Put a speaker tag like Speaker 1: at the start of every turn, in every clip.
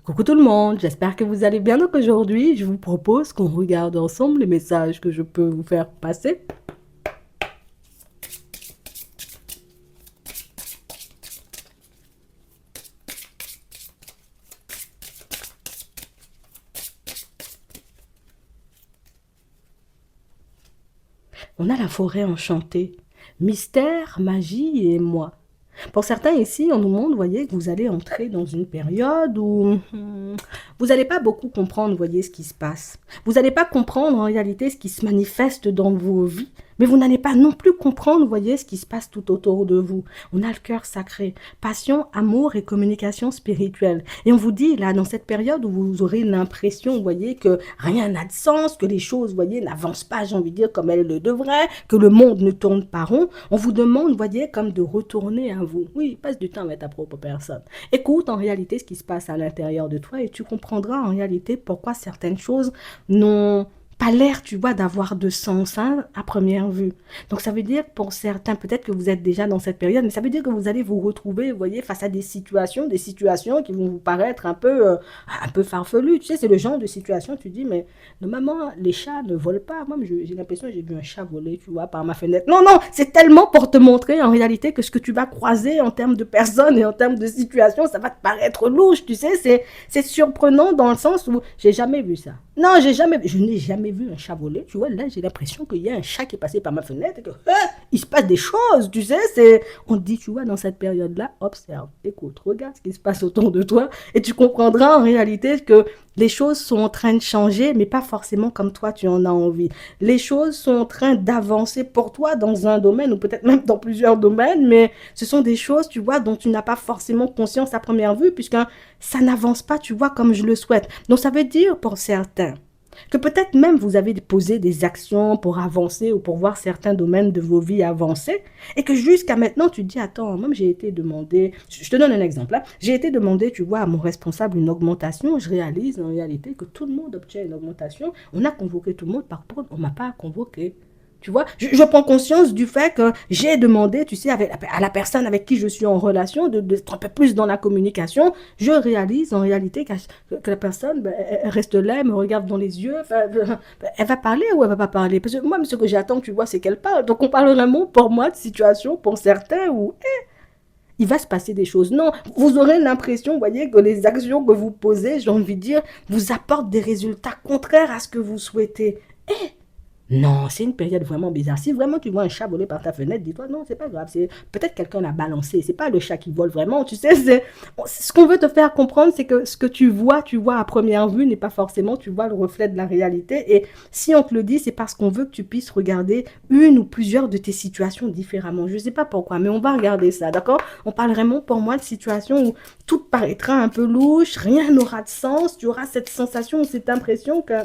Speaker 1: Coucou tout le monde, j'espère que vous allez bien. Donc aujourd'hui, je vous propose qu'on regarde ensemble les messages que je peux vous faire passer. On a la forêt enchantée, mystère, magie et moi. Pour certains ici, on nous montre, vous voyez, que vous allez entrer dans une période où vous n'allez pas beaucoup comprendre, vous voyez, ce qui se passe. Vous n'allez pas comprendre en réalité ce qui se manifeste dans vos vies, mais vous n'allez pas non plus comprendre, vous voyez, ce qui se passe tout autour de vous. On a le cœur sacré, passion, amour et communication spirituelle. Et on vous dit, là, dans cette période où vous aurez l'impression, vous voyez, que rien n'a de sens, que les choses, vous voyez, n'avancent pas, j'ai envie de dire, comme elles le devraient, que le monde ne tourne pas rond, on vous demande, vous voyez, comme de retourner à vous. Oui, passe du temps avec ta propre personne. Écoute en réalité ce qui se passe à l'intérieur de toi et tu comprendras en réalité pourquoi certaines choses n'ont pas l'air, tu vois, d'avoir de sens hein, à première vue. Donc ça veut dire pour certains, peut-être que vous êtes déjà dans cette période, mais ça veut dire que vous allez vous retrouver, vous voyez, face à des situations qui vont vous paraître un peu farfelues. Tu sais, c'est le genre de situation, tu dis, mais normalement, les chats ne volent pas. Moi, j'ai l'impression que j'ai vu un chat voler, tu vois, par ma fenêtre. Non, non, c'est tellement pour te montrer en réalité que ce que tu vas croiser en termes de personnes et en termes de situations, ça va te paraître louche, tu sais, c'est surprenant dans le sens où j'ai jamais vu ça. Non, je n'ai jamais vu un chat voler. Tu vois, là, j'ai l'impression qu'il y a un chat qui est passé par ma fenêtre et que, il se passe des choses, tu sais. On te dit, tu vois, dans cette période-là, observe, écoute, regarde ce qui se passe autour de toi et tu comprendras en réalité que les choses sont en train de changer, mais pas forcément comme toi, tu en as envie. Les choses sont en train d'avancer pour toi dans un domaine ou peut-être même dans plusieurs domaines, mais ce sont des choses, tu vois, dont tu n'as pas forcément conscience à première vue puisque ça n'avance pas, tu vois, comme je le souhaite. Donc ça veut dire pour certains que peut-être même vous avez posé des actions pour avancer ou pour voir certains domaines de vos vies avancer et que jusqu'à maintenant tu te dis attends, même j'ai été demandé, je te donne un exemple, hein. J'ai été demandé, tu vois, à mon responsable une augmentation, je réalise en réalité que tout le monde obtient une augmentation, on a convoqué tout le monde, par contre on ne m'a pas convoqué. Tu vois, je prends conscience du fait que j'ai demandé, tu sais, à la personne avec qui je suis en relation, d'être un peu plus dans la communication. Je réalise en réalité que la personne, ben, elle reste là, elle me regarde dans les yeux. Enfin, elle va parler ou elle va pas parler? Parce que moi, ce que j'attends, tu vois, c'est qu'elle parle. Donc, on parle vraiment pour moi de situation, pour certains, où il va se passer des choses. Non, vous aurez l'impression, vous voyez, que les actions que vous posez, j'ai envie de dire, vous apportent des résultats contraires à ce que vous souhaitez. Non, c'est une période vraiment bizarre. Si vraiment tu vois un chat voler par ta fenêtre, dis-toi, non, c'est pas grave. C'est peut-être quelqu'un l'a balancé. C'est pas le chat qui vole vraiment. Tu sais, ce qu'on veut te faire comprendre, c'est que ce que tu vois à première vue, n'est pas forcément, tu vois, le reflet de la réalité. Et si on te le dit, c'est parce qu'on veut que tu puisses regarder une ou plusieurs de tes situations différemment. Je sais pas pourquoi, mais on va regarder ça, d'accord? On parle vraiment pour moi de situations où tout paraîtra un peu louche, rien n'aura de sens. Tu auras cette sensation ou cette impression que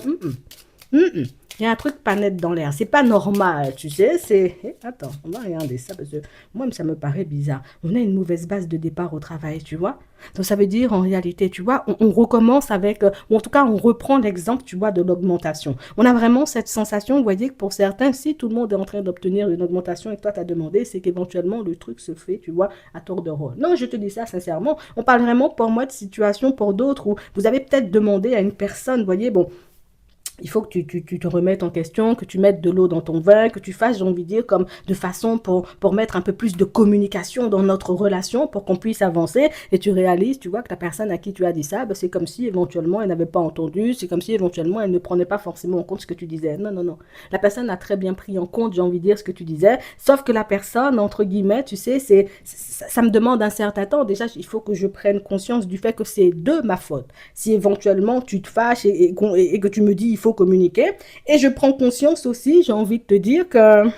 Speaker 1: il y a un truc pas net dans l'air. C'est pas normal, tu sais. Attends, on va regarder ça parce que moi, ça me paraît bizarre. On a une mauvaise base de départ au travail, tu vois. Donc, ça veut dire, en réalité, tu vois, on recommence avec, ou en tout cas, on reprend l'exemple, tu vois, de l'augmentation. On a vraiment cette sensation, vous voyez, que pour certains, si tout le monde est en train d'obtenir une augmentation et que toi, tu as demandé, c'est qu'éventuellement, le truc se fait, tu vois, à tour de rôle. Non, je te dis ça sincèrement. On parle vraiment, pour moi, de situation pour d'autres où vous avez peut-être demandé à une personne, vous voyez, bon, il faut que tu te remettes en question, que tu mettes de l'eau dans ton vin, que tu fasses, j'ai envie de dire, comme de façon pour mettre un peu plus de communication dans notre relation pour qu'on puisse avancer. Et tu réalises, tu vois, que la personne à qui tu as dit ça, ben, c'est comme si éventuellement elle n'avait pas entendu, c'est comme si éventuellement elle ne prenait pas forcément en compte ce que tu disais. Non, non, non. La personne a très bien pris en compte, j'ai envie de dire, ce que tu disais, sauf que la personne, entre guillemets, tu sais, ça me demande un certain temps. Déjà, il faut que je prenne conscience du fait que c'est de ma faute. Si éventuellement tu te fâches et que tu me dis il faut communiquer. Et je prends conscience aussi, j'ai envie de te dire que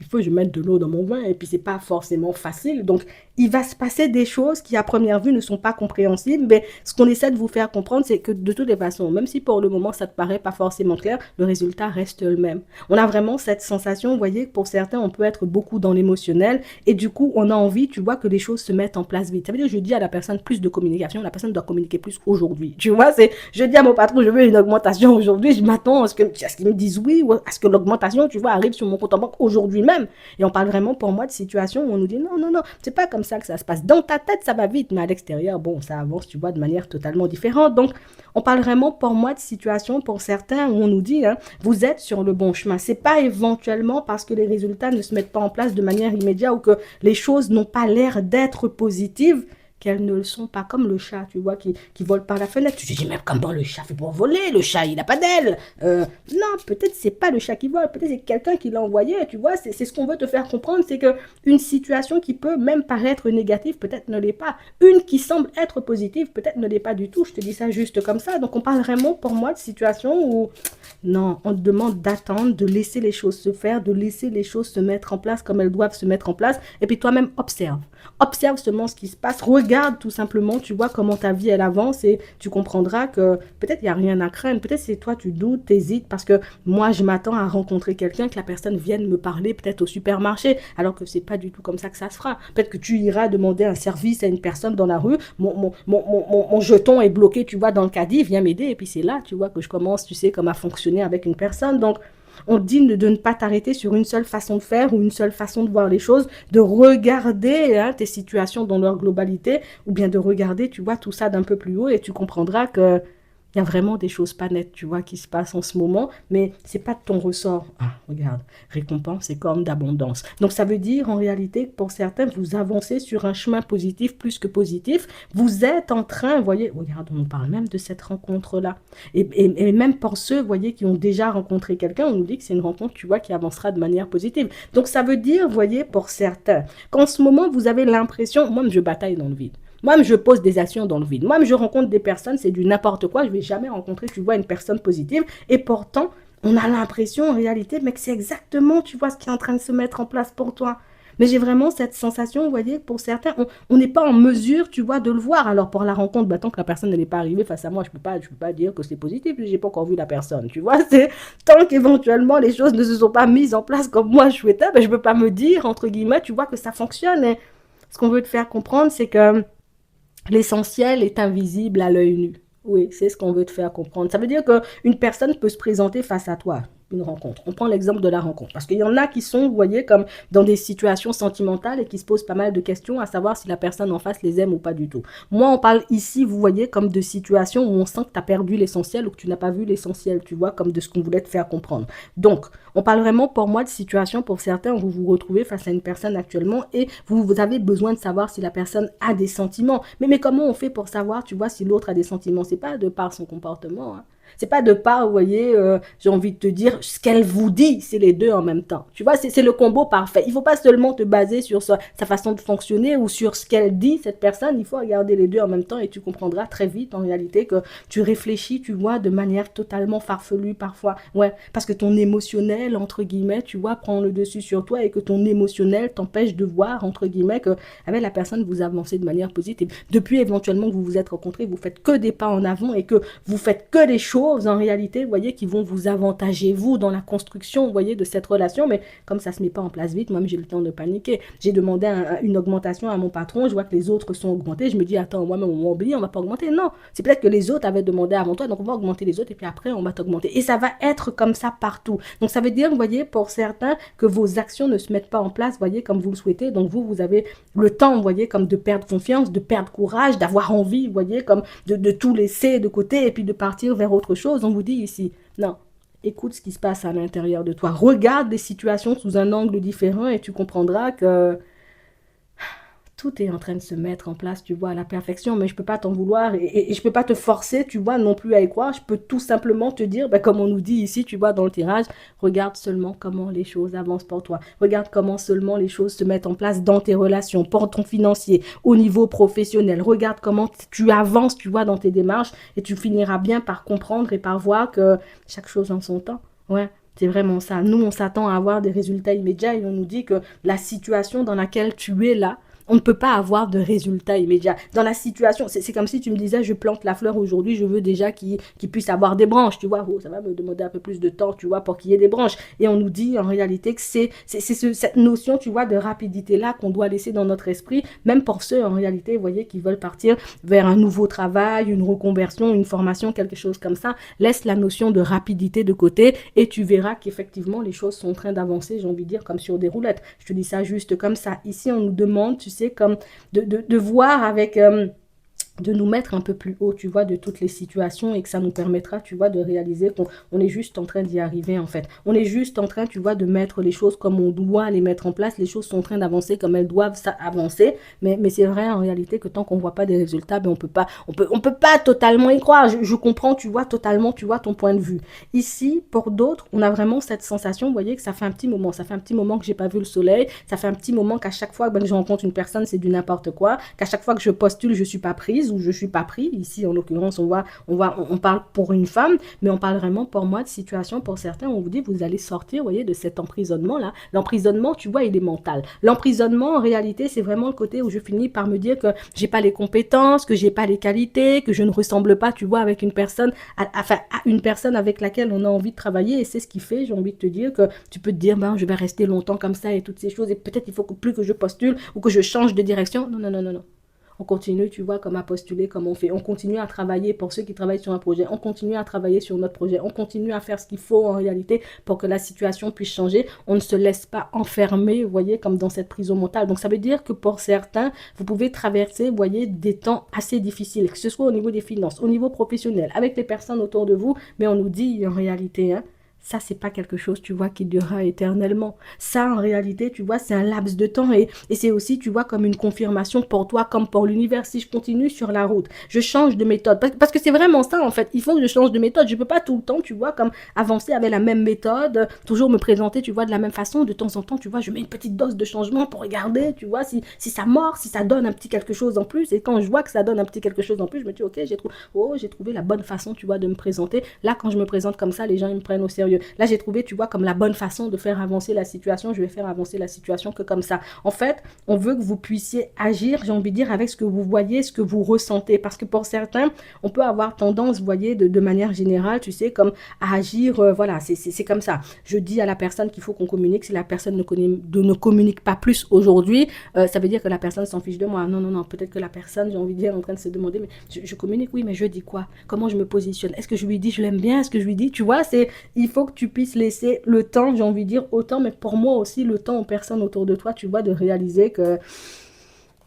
Speaker 1: il faut que je mette de l'eau dans mon vin et puis c'est pas forcément facile. Donc, il va se passer des choses qui, à première vue, ne sont pas compréhensibles. Mais ce qu'on essaie de vous faire comprendre, c'est que de toutes les façons, même si pour le moment, ça te paraît pas forcément clair, le résultat reste le même. On a vraiment cette sensation, vous voyez, que pour certains, on peut être beaucoup dans l'émotionnel et du coup, on a envie, tu vois, que les choses se mettent en place vite. Ça veut dire que je dis à la personne plus de communication, la personne doit communiquer plus aujourd'hui. Tu vois, je dis à mon patron, je veux une augmentation aujourd'hui, je m'attends à ce qu'il me dise oui ou à ce que l'augmentation, tu vois, arrive sur mon compte en banque aujourd'hui même. Et on parle vraiment pour moi de situations où on nous dit non, non, non, c'est pas comme ça que ça se passe. Dans ta tête, ça va vite, mais à l'extérieur, bon, ça avance, tu vois, de manière totalement différente. Donc, on parle vraiment pour moi de situation pour certains où on nous dit, hein, vous êtes sur le bon chemin. C'est pas éventuellement parce que les résultats ne se mettent pas en place de manière immédiate ou que les choses n'ont pas l'air d'être positives qu'elles ne le sont pas, comme le chat, tu vois, qui vole par la fenêtre. Tu te dis, mais comment le chat fait pour voler? Le chat, il n'a pas d'aile. Non, peut-être c'est pas le chat qui vole, peut-être c'est quelqu'un qui l'a envoyé, tu vois. C'est ce qu'on veut te faire comprendre, c'est que une situation qui peut même paraître négative, peut-être ne l'est pas. Une qui semble être positive, peut-être ne l'est pas du tout. Je te dis ça juste comme ça. Donc on parle vraiment, pour moi, de situation où, non, on te demande d'attendre, de laisser les choses se faire, de laisser les choses se mettre en place comme elles doivent se mettre en place. Et puis toi-même, observe. Observe seulement ce qui se passe. Regarde tout simplement, tu vois comment ta vie, elle avance et tu comprendras que peut-être il n'y a rien à craindre. Peut-être c'est toi, tu doutes, t'hésites parce que moi, je m'attends à rencontrer quelqu'un, que la personne vienne me parler peut-être au supermarché, alors que c'est pas du tout comme ça que ça se fera. Peut-être que tu iras demander un service à une personne dans la rue. Mon jeton est bloqué, tu vois, dans le caddie, viens m'aider. Et puis c'est là, tu vois, que je commence, tu sais, comme à fonctionner avec une personne. Donc, on dit de ne pas t'arrêter sur une seule façon de faire ou une seule façon de voir les choses, de regarder tes situations dans leur globalité ou bien de regarder, tu vois, tout ça d'un peu plus haut et tu comprendras que il y a vraiment des choses pas nettes, tu vois, qui se passent en ce moment, mais c'est pas de ton ressort. Ah, regarde, récompense et corne d'abondance. Donc ça veut dire en réalité que pour certains, vous avancez sur un chemin positif plus que positif. Vous êtes en train, vous voyez, regarde, on parle même de cette rencontre-là. Et même pour ceux, vous voyez, qui ont déjà rencontré quelqu'un, on nous dit que c'est une rencontre, tu vois, qui avancera de manière positive. Donc ça veut dire, vous voyez, pour certains, qu'en ce moment, vous avez l'impression, moi, je bataille dans le vide. Moi, je pose des actions dans le vide. Moi, je rencontre des personnes, c'est du n'importe quoi. Je ne vais jamais rencontrer, tu vois, une personne positive. Et pourtant, on a l'impression, en réalité, mais que c'est exactement, tu vois, ce qui est en train de se mettre en place pour toi. Mais j'ai vraiment cette sensation, vous voyez, pour certains, on n'est pas en mesure, tu vois, de le voir. Alors, pour la rencontre, bah, tant que la personne n'est pas arrivée face à moi, je peux pas dire que c'est positif. Je n'ai pas encore vu la personne, tu vois. C'est tant qu'éventuellement, les choses ne se sont pas mises en place comme moi, je souhaitais, bah, je ne peux pas me dire, entre guillemets, tu vois, que ça fonctionne. Et ce qu'on veut te faire comprendre, c'est que l'essentiel est invisible à l'œil nu. Oui, c'est ce qu'on veut te faire comprendre. Ça veut dire qu'une personne peut se présenter face à toi, une rencontre. On prend l'exemple de la rencontre. Parce qu'il y en a qui sont, vous voyez, comme dans des situations sentimentales et qui se posent pas mal de questions à savoir si la personne en face les aime ou pas du tout. Moi, on parle ici, vous voyez, comme de situations où on sent que tu as perdu l'essentiel ou que tu n'as pas vu l'essentiel, tu vois, comme de ce qu'on voulait te faire comprendre. Donc, on parle vraiment pour moi de situations pour certains où vous vous retrouvez face à une personne actuellement et vous avez besoin de savoir si la personne a des sentiments. Mais comment on fait pour savoir, tu vois, si l'autre a des sentiments? C'est pas de par son comportement, hein. C'est pas de part, vous voyez, j'ai envie de te dire, ce qu'elle vous dit, c'est les deux en même temps. Tu vois, c'est le combo parfait. Il faut pas seulement te baser sur sa façon de fonctionner ou sur ce qu'elle dit, cette personne. Il faut regarder les deux en même temps et tu comprendras très vite, en réalité, que tu réfléchis, tu vois, de manière totalement farfelue parfois. Ouais, parce que ton émotionnel, entre guillemets, tu vois, prend le dessus sur toi et que ton émotionnel t'empêche de voir, entre guillemets, que avec la personne, vous avancez de manière positive. Depuis éventuellement que vous vous êtes rencontrés, vous faites que des pas en avant et que vous faites que des choses en réalité, vous voyez, qui vont vous avantager, vous, dans la construction, vous voyez, de cette relation. Mais comme ça ne se met pas en place vite, moi, j'ai le temps de paniquer. J'ai demandé une augmentation à mon patron, je vois que les autres sont augmentés. Je me dis, attends, moi-même, on m'oublie, on va pas augmenter. Non, c'est peut-être que les autres avaient demandé avant toi, donc on va augmenter les autres et puis après, on va t'augmenter. Et ça va être comme ça partout. Donc, ça veut dire, vous voyez, pour certains, que vos actions ne se mettent pas en place, vous voyez, comme vous le souhaitez. Donc, vous avez le temps, vous voyez, comme de perdre confiance, de perdre courage, d'avoir envie, vous voyez, comme de tout laisser de côté et puis de partir vers autre chose. On vous dit ici, non, écoute ce qui se passe à l'intérieur de toi. Regarde les situations sous un angle différent et tu comprendras que tout est en train de se mettre en place, tu vois, à la perfection, mais je peux pas t'en vouloir et je peux pas te forcer, tu vois, non plus à y croire. Je peux tout simplement te dire, ben, comme on nous dit ici, tu vois, dans le tirage, regarde seulement comment les choses avancent pour toi. Regarde comment seulement les choses se mettent en place dans tes relations, pour ton financier, au niveau professionnel. Regarde comment tu avances, tu vois, dans tes démarches et tu finiras bien par comprendre et par voir que chaque chose en son temps. Ouais. C'est vraiment ça. Nous, on s'attend à avoir des résultats immédiats et on nous dit que la situation dans laquelle tu es là, on ne peut pas avoir de résultats immédiats. Dans la situation, c'est comme si tu me disais, je plante la fleur aujourd'hui, je veux déjà qu'il puisse avoir des branches, tu vois. Oh, ça va me demander un peu plus de temps, tu vois, pour qu'il y ait des branches. Et on nous dit en réalité que c'est cette notion, tu vois, de rapidité-là qu'on doit laisser dans notre esprit, même pour ceux, en réalité, vous voyez, qui veulent partir vers un nouveau travail, une reconversion, une formation, quelque chose comme ça. Laisse la notion de rapidité de côté et tu verras qu'effectivement, les choses sont en train d'avancer, j'ai envie de dire, comme sur des roulettes. Je te dis ça juste comme ça. Ici, on nous demande, tu sais, sais, comme de voir avec... de nous mettre un peu plus haut, tu vois, de toutes les situations et que ça nous permettra, tu vois, de réaliser qu'on est juste en train d'y arriver, en fait. On est juste en train, tu vois, de mettre les choses comme on doit les mettre en place. Les choses sont en train d'avancer comme elles doivent avancer. Mais c'est vrai, en réalité, que tant qu'on voit pas des résultats, ben, on peut pas totalement y croire. Je comprends, tu vois, totalement, tu vois, ton point de vue. Ici, pour d'autres, on a vraiment cette sensation, vous voyez, que ça fait un petit moment. Ça fait un petit moment que j'ai pas vu le soleil. Ça fait un petit moment qu'à chaque fois ben, que je rencontre une personne, c'est du n'importe quoi. Qu'à chaque fois que je postule, je suis pas prise ou je suis pas pris. Ici, en l'occurrence, on parle pour une femme, mais on parle vraiment pour moi de situation pour certains. On vous dit, vous allez sortir, vous voyez, de cet emprisonnement-là. L'emprisonnement, tu vois, il est mental. L'emprisonnement, en réalité, c'est vraiment le côté où je finis par me dire que j'ai pas les compétences, que j'ai pas les qualités, que je ne ressemble pas, tu vois, avec une personne, à une personne avec laquelle on a envie de travailler. Et c'est ce qui fait, j'ai envie de te dire que tu peux te dire, ben, je vais rester longtemps comme ça et toutes ces choses. Et peut-être il faut que plus que je postule ou que je change de direction. Non, non, non, non, non. On continue, tu vois, comme à postuler, comme on fait. On continue à travailler pour ceux qui travaillent sur un projet. On continue à travailler sur notre projet. On continue à faire ce qu'il faut en réalité pour que la situation puisse changer. On ne se laisse pas enfermer, vous voyez, comme dans cette prison mentale. Donc, ça veut dire que pour certains, vous pouvez traverser, vous voyez, des temps assez difficiles, que ce soit au niveau des finances, au niveau professionnel, avec les personnes autour de vous. Mais on nous dit en réalité, hein, ça, c'est pas quelque chose, tu vois, qui durera éternellement. Ça, en réalité, tu vois, c'est un laps de temps et c'est aussi, tu vois, comme une confirmation pour toi, comme pour l'univers. Si je continue sur la route, je change de méthode. Parce que c'est vraiment ça, en fait. Il faut que je change de méthode. Je peux pas tout le temps, tu vois, comme avancer avec la même méthode, toujours me présenter, tu vois, de la même façon. De temps en temps, tu vois, je mets une petite dose de changement pour regarder, tu vois, si ça mord, si ça donne un petit quelque chose en plus. Et quand je vois que ça donne un petit quelque chose en plus, je me dis, ok, j'ai trouvé la bonne façon, tu vois, de me présenter. Là, quand je me présente comme ça, les gens, ils me prennent au sérieux. Là, j'ai trouvé, tu vois, comme la bonne façon de faire avancer la situation. Je vais faire avancer la situation que comme ça. En fait, on veut que vous puissiez agir, j'ai envie de dire, avec ce que vous voyez, ce que vous ressentez. Parce que pour certains, on peut avoir tendance, vous voyez, de manière générale, tu sais, comme à agir, voilà, c'est comme ça. Je dis à la personne qu'il faut qu'on communique. Si la personne ne communique pas plus aujourd'hui, ça veut dire que la personne s'en fiche de moi. Non, non, non. Peut-être que la personne, j'ai envie de dire, est en train de se demander, mais je communique, oui, mais je dis quoi? Comment je me positionne? Est-ce que je lui dis, je l'aime bien? Est-ce que je lui dis, tu vois, il faut que tu puisses laisser le temps, j'ai envie de dire, autant, mais pour moi aussi, le temps aux personnes autour de toi, tu vois, de réaliser que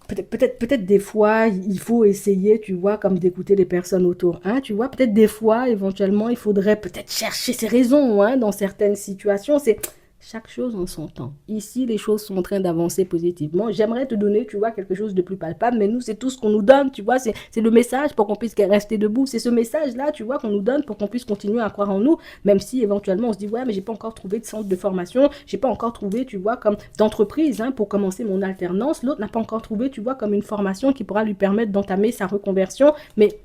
Speaker 1: peut-être des fois, il faut essayer, tu vois, comme d'écouter les personnes autour. Hein, tu vois, peut-être des fois, éventuellement, il faudrait peut-être chercher ses raisons hein, dans certaines situations. C'est chaque chose en son temps. Ici, les choses sont en train d'avancer positivement. J'aimerais te donner, tu vois, quelque chose de plus palpable, mais nous, c'est tout ce qu'on nous donne, tu vois. C'est le message pour qu'on puisse rester debout. C'est ce message-là, tu vois, qu'on nous donne pour qu'on puisse continuer à croire en nous, même si éventuellement on se dit, ouais, mais j'ai pas encore trouvé de centre de formation, j'ai pas encore trouvé, tu vois, comme d'entreprise hein, pour commencer mon alternance. L'autre n'a pas encore trouvé, tu vois, comme une formation qui pourra lui permettre d'entamer sa reconversion, mais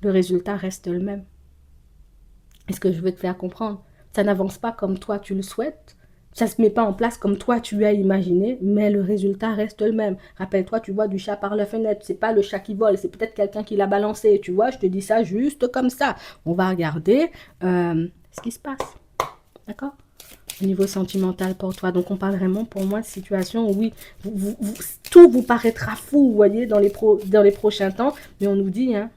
Speaker 1: le résultat reste le même. Est-ce que je veux te faire comprendre? Ça n'avance pas comme toi tu le souhaites. Ça ne se met pas en place comme toi tu as imaginé, mais le résultat reste le même. Rappelle-toi, tu vois du chat par la fenêtre. C'est pas le chat qui vole, c'est peut-être quelqu'un qui l'a balancé. Tu vois, je te dis ça juste comme ça. On va regarder ce qui se passe. D'accord? Au niveau sentimental pour toi. Donc, on parle vraiment pour moi de situation où, oui, tout vous paraîtra fou, vous voyez, dans les prochains temps. Mais on nous dit, hein,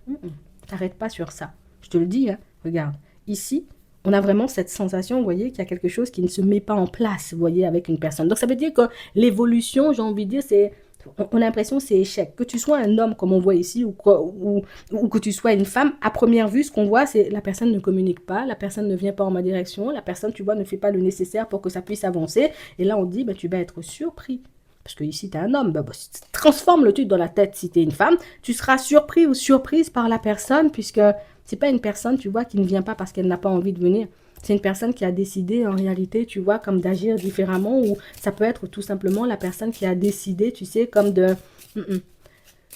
Speaker 1: t'arrêtes pas sur ça. Je te le dis, hein, regarde. Ici, on a vraiment cette sensation, vous voyez, qu'il y a quelque chose qui ne se met pas en place, vous voyez, avec une personne. Donc, ça veut dire que l'évolution, j'ai envie de dire, c'est... On a l'impression que c'est échec. Que tu sois un homme, comme on voit ici, ou que tu sois une femme, à première vue, ce qu'on voit, c'est la personne ne communique pas, la personne ne vient pas en ma direction, la personne, tu vois, ne fait pas le nécessaire pour que ça puisse avancer. Et là, on dit, bah, tu vas être surpris. Parce que ici, tu es un homme, bah, transforme le truc dans la tête si tu es une femme. Tu seras surpris ou surprise par la personne, puisque c'est pas une personne, tu vois, qui ne vient pas parce qu'elle n'a pas envie de venir. C'est une personne qui a décidé, en réalité, tu vois, comme d'agir différemment, ou ça peut être tout simplement la personne qui a décidé, tu sais, comme de...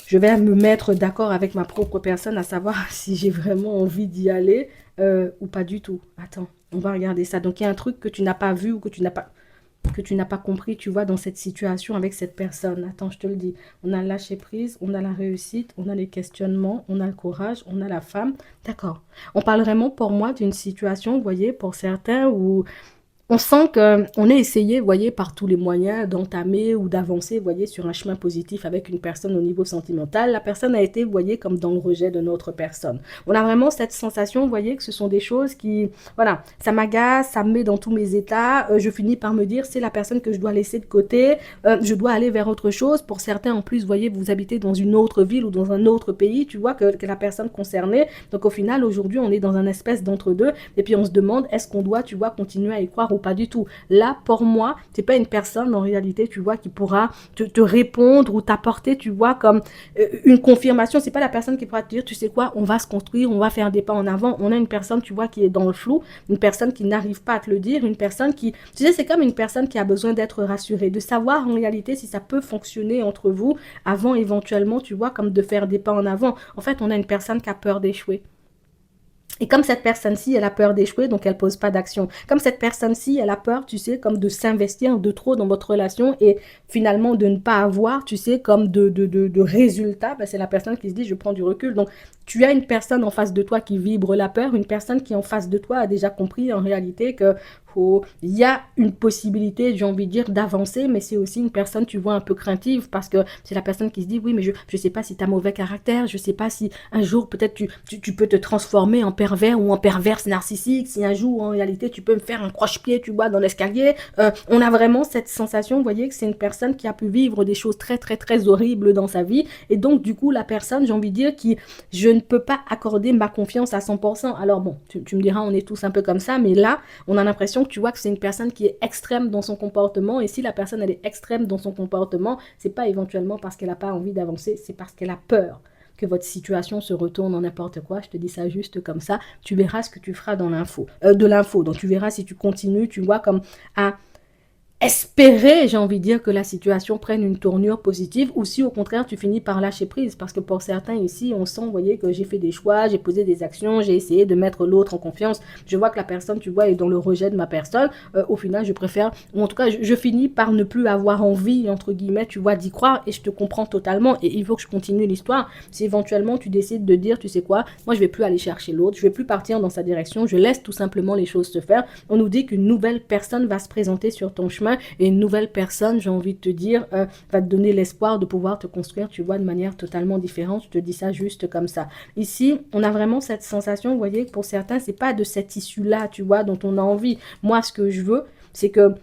Speaker 1: Je vais me mettre d'accord avec ma propre personne, à savoir si j'ai vraiment envie d'y aller ou pas du tout. Attends, on va regarder ça. Donc, il y a un truc que tu n'as pas vu ou que tu n'as pas compris, tu vois, dans cette situation avec cette personne. Attends, je te le dis. On a le lâcher prise, on a la réussite, on a les questionnements, on a le courage, on a la femme. D'accord. On parle vraiment pour moi d'une situation, vous voyez, pour certains où on sent qu'on est essayé, vous voyez, par tous les moyens d'entamer ou d'avancer, vous voyez, sur un chemin positif avec une personne au niveau sentimental. La personne a été, vous voyez, comme dans le rejet de notre personne. On a vraiment cette sensation, vous voyez, que ce sont des choses qui, voilà, ça m'agace, ça me met dans tous mes états. Je finis par me dire, c'est la personne que je dois laisser de côté, je dois aller vers autre chose. Pour certains, en plus, vous voyez, vous habitez dans une autre ville ou dans un autre pays, tu vois, que la personne concernée. Donc au final, aujourd'hui, on est dans un espèce d'entre-deux. Et puis on se demande, est-ce qu'on doit, tu vois, continuer à y croire ou pas du tout. Là, pour moi, c'est pas une personne en réalité, tu vois, qui pourra te répondre ou t'apporter, tu vois, comme une confirmation. C'est pas la personne qui pourra te dire, tu sais quoi, on va se construire, on va faire des pas en avant. On a une personne, tu vois, qui est dans le flou, une personne qui n'arrive pas à te le dire, une personne qui, tu sais, c'est comme une personne qui a besoin d'être rassurée, de savoir en réalité si ça peut fonctionner entre vous avant éventuellement, tu vois, comme de faire des pas en avant. En fait, on a une personne qui a peur d'échouer. Et comme cette personne-ci, elle a peur d'échouer, donc elle pose pas d'action. Comme cette personne-ci, elle a peur, tu sais, comme de s'investir de trop dans votre relation et finalement de ne pas avoir, tu sais, comme de résultats, ben c'est la personne qui se dit, je prends du recul. Donc, tu as une personne en face de toi qui vibre la peur, une personne qui en face de toi a déjà compris en réalité que il y a une possibilité, j'ai envie de dire, d'avancer, mais c'est aussi une personne, tu vois, un peu craintive parce que c'est la personne qui se dit, oui, mais je sais pas si tu as mauvais caractère, je sais pas si un jour peut-être tu peux te transformer en pervers ou en perverse narcissique, si un jour en réalité tu peux me faire un croche-pied, tu vois, dans l'escalier. On a vraiment cette sensation, vous voyez, que c'est une personne qui a pu vivre des choses très, très, très horribles dans sa vie. Et donc, du coup, la personne, j'ai envie de dire, qui, je ne peux pas accorder ma confiance à 100%. Alors bon, tu me diras, on est tous un peu comme ça, mais là, on a l'impression que tu vois que c'est une personne qui est extrême dans son comportement. Et si la personne, elle est extrême dans son comportement, c'est pas éventuellement parce qu'elle n'a pas envie d'avancer, c'est parce qu'elle a peur que votre situation se retourne en n'importe quoi. Je te dis ça juste comme ça. Tu verras ce que tu feras dans l'info, de l'info. Donc tu verras si tu continues, tu vois, comme à espérer, j'ai envie de dire, que la situation prenne une tournure positive, ou si au contraire tu finis par lâcher prise, parce que pour certains ici, on sent, vous voyez, que j'ai fait des choix, j'ai posé des actions, j'ai essayé de mettre l'autre en confiance, je vois que la personne, tu vois, est dans le rejet de ma personne, au final je préfère, ou en tout cas je finis par ne plus avoir envie, entre guillemets, tu vois, d'y croire, et je te comprends totalement, et il faut que je continue l'histoire. Si éventuellement tu décides de dire, tu sais quoi, moi je vais plus aller chercher l'autre, je vais plus partir dans sa direction, je laisse tout simplement les choses se faire, on nous dit qu'une nouvelle personne va se présenter sur ton chemin, et une nouvelle personne, j'ai envie de te dire, va te donner l'espoir de pouvoir te construire, tu vois, de manière totalement différente. Je te dis ça juste comme ça. Ici, on a vraiment cette sensation, vous voyez, que pour certains, c'est pas de cette issue-là, tu vois, dont on a envie. Moi, ce que je veux, c'est que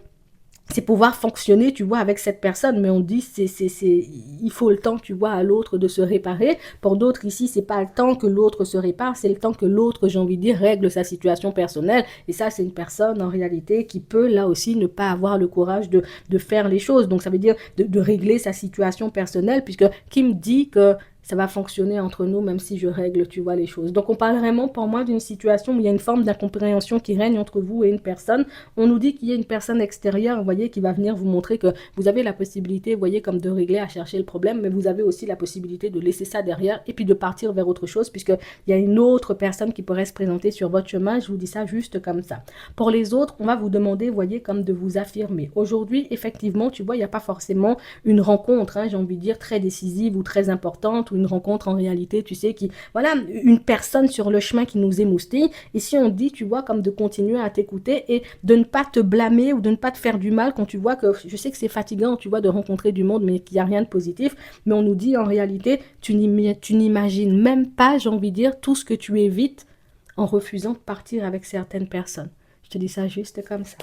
Speaker 1: c'est pouvoir fonctionner, tu vois, avec cette personne, mais on dit il faut le temps, tu vois, à l'autre de se réparer. Pour d'autres ici, c'est pas le temps que l'autre se répare, c'est le temps que l'autre, j'ai envie de dire, règle sa situation personnelle. Et ça, c'est une personne en réalité qui peut là aussi ne pas avoir le courage de faire les choses. Donc ça veut dire de régler sa situation personnelle, puisque qui me dit que ça va fonctionner entre nous, même si je règle, tu vois, les choses. Donc, on parle vraiment, pour moi, d'une situation où il y a une forme d'incompréhension qui règne entre vous et une personne. On nous dit qu'il y a une personne extérieure, vous voyez, qui va venir vous montrer que vous avez la possibilité, vous voyez, comme de régler, à chercher le problème, mais vous avez aussi la possibilité de laisser ça derrière et puis de partir vers autre chose, puisqu'il y a une autre personne qui pourrait se présenter sur votre chemin. Je vous dis ça juste comme ça. Pour les autres, on va vous demander, vous voyez, comme de vous affirmer. Aujourd'hui, effectivement, tu vois, il n'y a pas forcément une rencontre, j'ai envie de dire, très décisive ou très importante, ou une rencontre en réalité, tu sais, qui, voilà, une personne sur le chemin qui nous émoustille. Ici, on dit, tu vois, comme de continuer à t'écouter et de ne pas te blâmer ou de ne pas te faire du mal quand tu vois que, je sais que c'est fatigant, tu vois, de rencontrer du monde, mais qu'il n'y a rien de positif. Mais on nous dit, en réalité, tu n'imagines même pas, j'ai envie de dire, tout ce que tu évites en refusant de partir avec certaines personnes. Je te dis ça juste comme ça.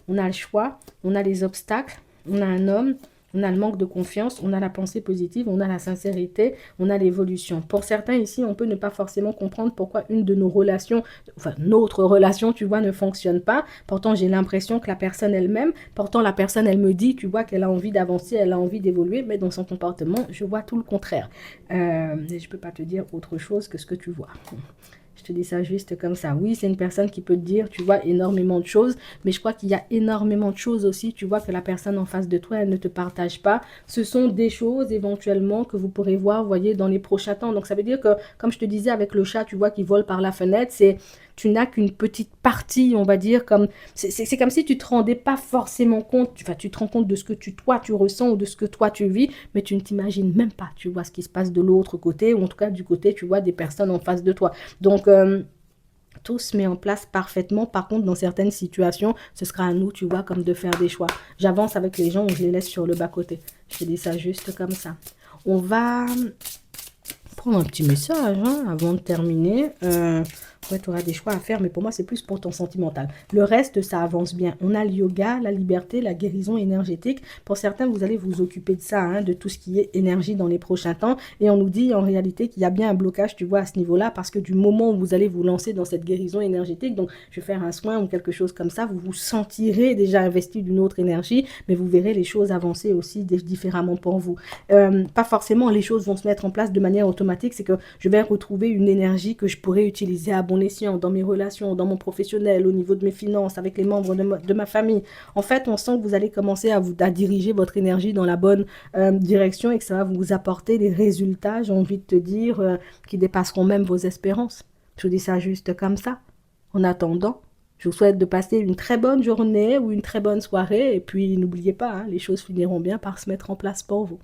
Speaker 1: On a le choix, on a les obstacles, on a un homme, on a le manque de confiance, on a la pensée positive, on a la sincérité, on a l'évolution. Pour certains ici, on peut ne pas forcément comprendre pourquoi une de nos relations, enfin notre relation, tu vois, ne fonctionne pas. Pourtant, j'ai l'impression que la personne elle-même, pourtant la personne, elle me dit, tu vois, qu'elle a envie d'avancer, elle a envie d'évoluer, mais dans son comportement, je vois tout le contraire. Je ne peux pas te dire autre chose que ce que tu vois. Je te dis ça juste comme ça. Oui, c'est une personne qui peut te dire, tu vois, énormément de choses, mais je crois qu'il y a énormément de choses aussi, tu vois, que la personne en face de toi, elle ne te partage pas. Ce sont des choses éventuellement que vous pourrez voir, vous voyez, dans les prochains temps. Donc ça veut dire que, comme je te disais avec le chat, tu vois, qui vole par la fenêtre, c'est tu n'as qu'une petite partie, on va dire, comme c'est comme si tu te rendais pas forcément compte, enfin tu te rends compte de ce que toi tu ressens ou de ce que toi tu vis, mais tu ne t'imagines même pas, tu vois, ce qui se passe de l'autre côté, ou en tout cas du côté, tu vois, des personnes en face de toi. Donc tout se met en place parfaitement. Par contre, dans certaines situations, ce sera à nous, tu vois, comme de faire des choix. J'avance avec les gens ou je les laisse sur le bas-côté. Je te dis ça juste comme ça. On va prendre un petit message hein, avant de terminer. Ouais, tu auras des choix à faire, mais pour moi, c'est plus pour ton sentimental. Le reste, ça avance bien. On a le yoga, la liberté, la guérison énergétique. Pour certains, vous allez vous occuper de ça, hein, de tout ce qui est énergie dans les prochains temps. Et on nous dit en réalité qu'il y a bien un blocage, tu vois, à ce niveau-là, parce que du moment où vous allez vous lancer dans cette guérison énergétique, donc je vais faire un soin ou quelque chose comme ça, vous vous sentirez déjà investi d'une autre énergie, mais vous verrez les choses avancer aussi différemment pour vous. Pas forcément les choses vont se mettre en place de manière automatique, c'est que je vais retrouver une énergie que je pourrais utiliser à bon escient dans mes relations, dans mon professionnel, au niveau de mes finances, avec les membres de ma famille. En fait, on sent que vous allez commencer à diriger votre énergie dans la bonne direction et que ça va vous apporter des résultats, j'ai envie de te dire, qui dépasseront même vos espérances. Je vous dis ça juste comme ça. En attendant, je vous souhaite de passer une très bonne journée ou une très bonne soirée et puis n'oubliez pas, hein, les choses finiront bien par se mettre en place pour vous.